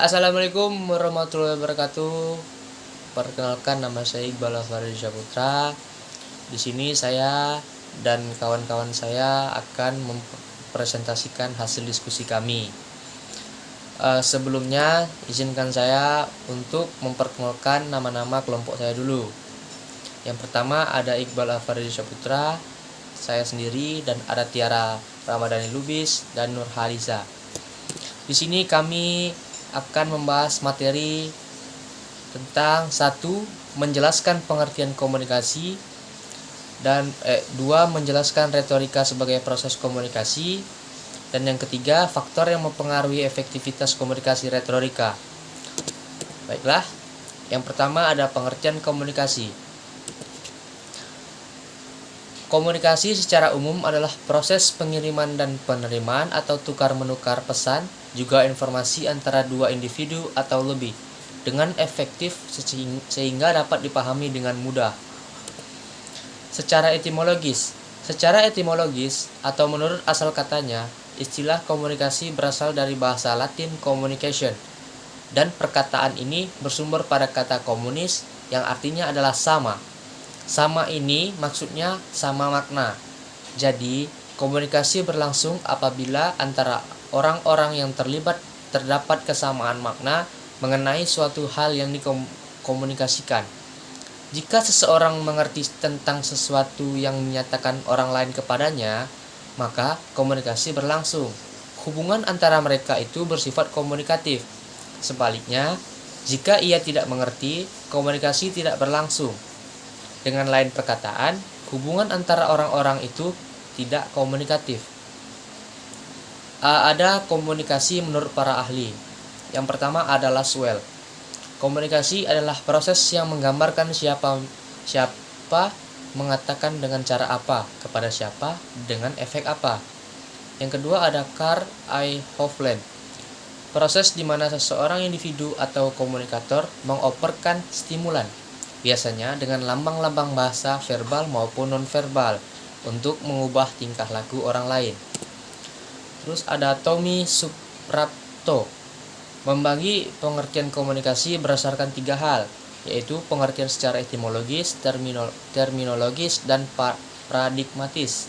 Assalamualaikum warahmatullahi wabarakatuh. Perkenalkan, nama saya Iqbal Afari Syaputra. Di sini saya dan kawan-kawan saya akan mempresentasikan hasil diskusi kami. Sebelumnya izinkan saya untuk memperkenalkan nama-nama kelompok saya dulu. Yang pertama ada Iqbal Afari Syaputra, saya sendiri, dan ada Tiara Ramadhani Lubis dan Nur Haliza. Di sini kami akan membahas materi tentang 1. Menjelaskan pengertian komunikasi, dan 2. Menjelaskan retorika sebagai proses komunikasi, dan yang ketiga, faktor yang mempengaruhi efektivitas komunikasi retorika. Baiklah, yang pertama ada pengertian komunikasi. Komunikasi secara umum adalah proses pengiriman dan penerimaan atau tukar-menukar pesan, juga informasi antara dua individu atau lebih, dengan efektif sehingga dapat dipahami dengan mudah. Secara etimologis atau menurut asal katanya, istilah komunikasi berasal dari bahasa Latin communication, dan perkataan ini bersumber pada kata komunis yang artinya adalah sama. Sama ini maksudnya sama makna. Jadi, komunikasi berlangsung apabila antara orang-orang yang terdapat kesamaan makna mengenai suatu hal yang dikomunikasikan. Jika seseorang mengerti tentang sesuatu yang menyatakan orang lain kepadanya, maka komunikasi berlangsung. Hubungan antara mereka itu bersifat komunikatif. Sebaliknya, jika ia tidak mengerti, komunikasi tidak berlangsung. Dengan lain perkataan, hubungan antara orang-orang itu tidak komunikatif. Ada komunikasi menurut para ahli. Yang pertama adalah Swell. Komunikasi adalah proses yang menggambarkan siapa mengatakan dengan cara apa, kepada siapa, dengan efek apa. Yang kedua ada Carl I. Hovland. Proses di mana seseorang individu atau komunikator mengoperkan stimulan, biasanya dengan lambang-lambang bahasa verbal maupun nonverbal, untuk mengubah tingkah laku orang lain. Terus ada Tommy Suprapto, membagi pengertian komunikasi berdasarkan 3 hal, yaitu pengertian secara etimologis, terminologis, dan paradigmatis.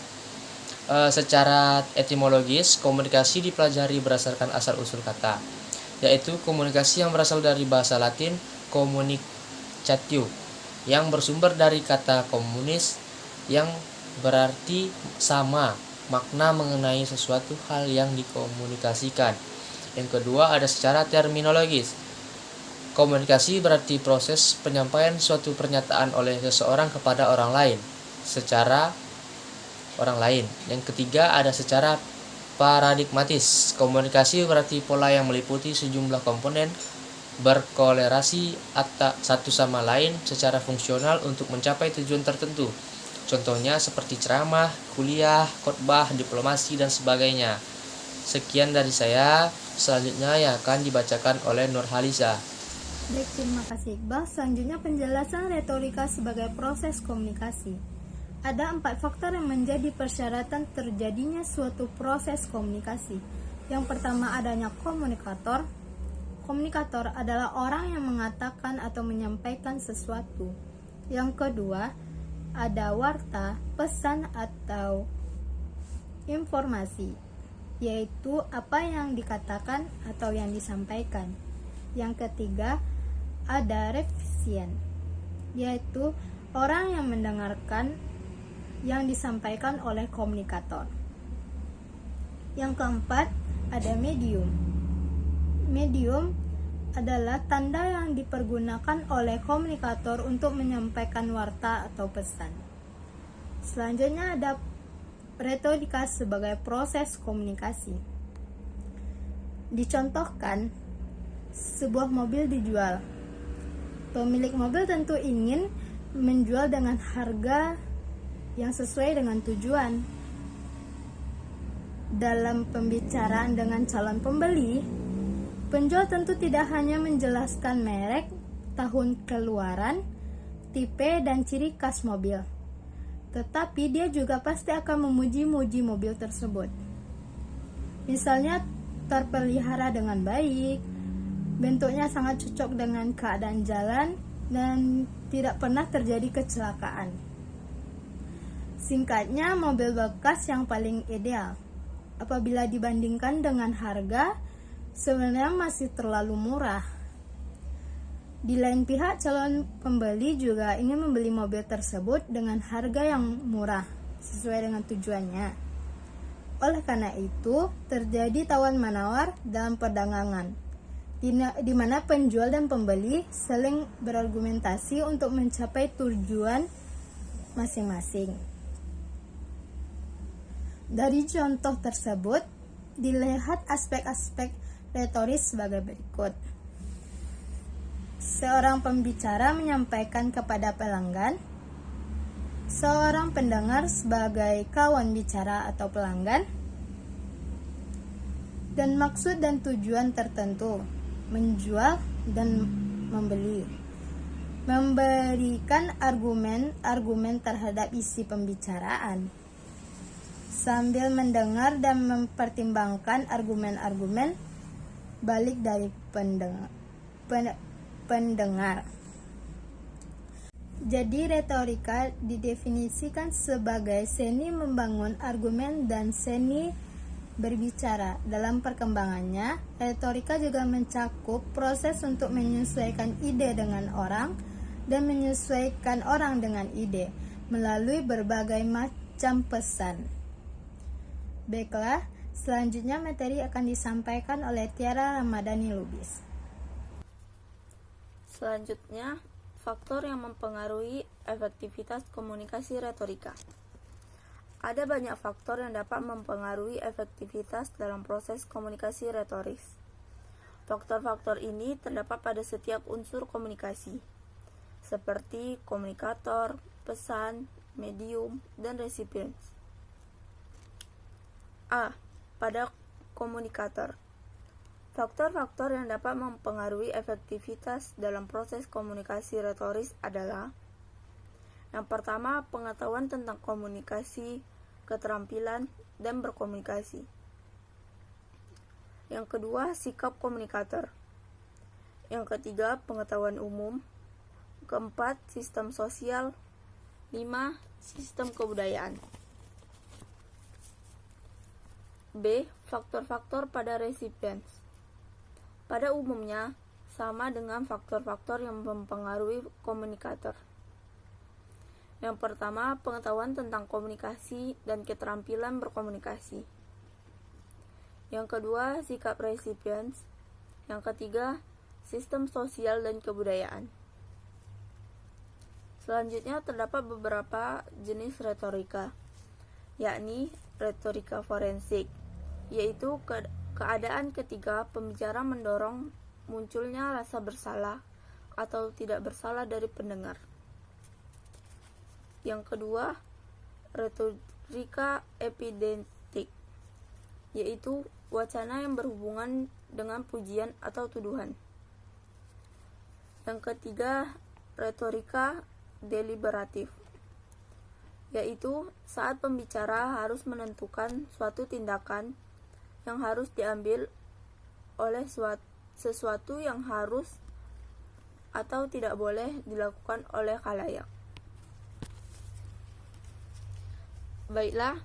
Secara etimologis, komunikasi dipelajari berdasarkan asal-usul kata, yaitu komunikasi yang berasal dari bahasa Latin communicatio, yang bersumber dari kata komunis yang berarti sama, makna mengenai sesuatu hal yang dikomunikasikan. Yang kedua ada secara terminologis. Komunikasi berarti proses penyampaian suatu pernyataan oleh seseorang kepada orang lain secara orang lain. Yang ketiga ada secara paradigmatis. Komunikasi berarti pola yang meliputi sejumlah komponen berkolerasi satu sama lain secara fungsional untuk mencapai tujuan tertentu. Contohnya seperti ceramah, kuliah, khotbah, diplomasi, dan sebagainya. Sekian dari saya. Selanjutnya yang akan dibacakan oleh Nur Haliza. Baik, terima kasih Iqbal. Selanjutnya penjelasan retorika sebagai proses komunikasi. Ada 4 faktor yang menjadi persyaratan terjadinya suatu proses komunikasi. Yang pertama adanya komunikator. Komunikator adalah orang yang mengatakan atau menyampaikan sesuatu. Yang kedua, ada warta, pesan atau informasi, yaitu apa yang dikatakan atau yang disampaikan. Yang ketiga, ada resipien, yaitu orang yang mendengarkan yang disampaikan oleh komunikator. Yang keempat, ada medium. Medium adalah tanda yang dipergunakan oleh komunikator untuk menyampaikan warta atau pesan. Selanjutnya ada retorika sebagai proses komunikasi. Dicontohkan, sebuah mobil dijual. Pemilik mobil tentu ingin menjual dengan harga yang sesuai dengan tujuan. Dalam pembicaraan dengan calon pembeli, penjual tentu tidak hanya menjelaskan merek, tahun keluaran, tipe, dan ciri khas mobil, tetapi dia juga pasti akan memuji-muji mobil tersebut. Misalnya terpelihara dengan baik, bentuknya sangat cocok dengan keadaan jalan dan tidak pernah terjadi kecelakaan. Singkatnya, mobil bekas yang paling ideal. Apabila dibandingkan dengan harga, sebenarnya masih terlalu murah. Di lain pihak, calon pembeli juga ingin membeli mobil tersebut dengan harga yang murah, sesuai dengan tujuannya. Oleh karena itu, terjadi tawar-menawar dalam perdagangan, di mana penjual dan pembeli saling berargumentasi untuk mencapai tujuan masing-masing. Dari contoh tersebut, dilihat aspek-aspek retoris sebagai berikut. Seorang pembicara menyampaikan kepada pelanggan, seorang pendengar sebagai kawan bicara atau pelanggan, dan maksud dan tujuan tertentu, menjual dan membeli. Memberikan argumen terhadap isi pembicaraan, sambil mendengar dan mempertimbangkan argumen-argumen balik dari pendengar. Jadi retorika didefinisikan sebagai seni membangun argumen dan seni berbicara. Dalam perkembangannya, retorika juga mencakup proses untuk menyesuaikan ide dengan orang dan menyesuaikan orang dengan ide melalui berbagai macam pesan. Baiklah, selanjutnya materi akan disampaikan oleh Tiara Ramadhani Lubis. Selanjutnya, faktor yang mempengaruhi efektivitas komunikasi retorika. Ada banyak faktor yang dapat mempengaruhi efektivitas dalam proses komunikasi retoris. Faktor-faktor ini terdapat pada setiap unsur komunikasi, seperti komunikator, pesan, medium, dan recipients. A. Pada komunikator. Faktor-faktor yang dapat mempengaruhi efektivitas dalam proses komunikasi retoris adalah: yang pertama, pengetahuan tentang komunikasi, keterampilan, dan berkomunikasi. Yang kedua, sikap komunikator. Yang ketiga, pengetahuan umum. Keempat, sistem sosial. 5. Sistem kebudayaan. B. Faktor-faktor pada recipients. Pada umumnya, sama dengan faktor-faktor yang mempengaruhi komunikator. Yang pertama, pengetahuan tentang komunikasi dan keterampilan berkomunikasi. Yang kedua, sikap recipients. Yang ketiga, sistem sosial dan kebudayaan. Selanjutnya terdapat beberapa jenis retorika, yakni retorika forensik, yaitu keadaan ketika pembicara mendorong munculnya rasa bersalah atau tidak bersalah dari pendengar. Yang kedua, retorika epidetik, yaitu wacana yang berhubungan dengan pujian atau tuduhan. Yang ketiga, retorika deliberatif, yaitu saat pembicara harus menentukan suatu tindakan yang harus diambil oleh sesuatu yang harus atau tidak boleh dilakukan oleh khalayak. Baiklah,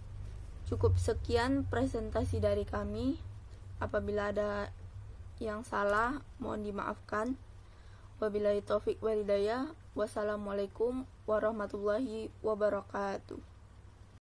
cukup sekian presentasi dari kami. Apabila ada yang salah, mohon dimaafkan. Wabillahi taufik wal hidayah. Wassalamualaikum warahmatullahi wabarakatuh.